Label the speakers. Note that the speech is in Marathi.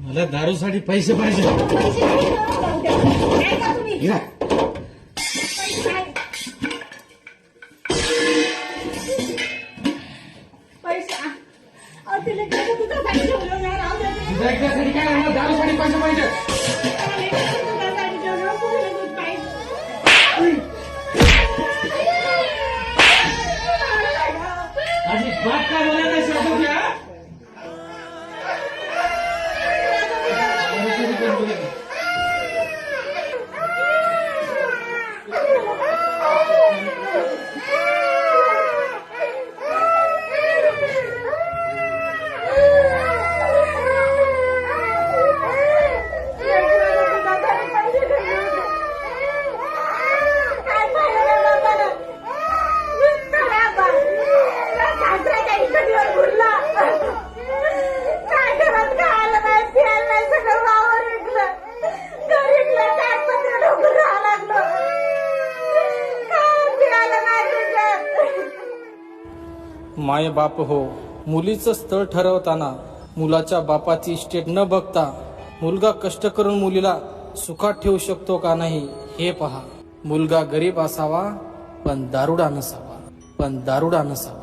Speaker 1: मला दारूसाठी पैसे पाहिजे. घ्या. तुझ्यासाठी काय मला दारूसाठी पैसे पाहिजे. आधी बात काय बोला नाही समजू घ्या.
Speaker 2: माय बाप हो, मुलीचं स्थळ ठरवताना मुलाच्या बापाची इस्टेट न बघता मुलगा कष्ट करून मुलीला सुखात ठेवू शकतो का नाही हे पहा. मुलगा गरीब असावा पण दारुडा नसावा.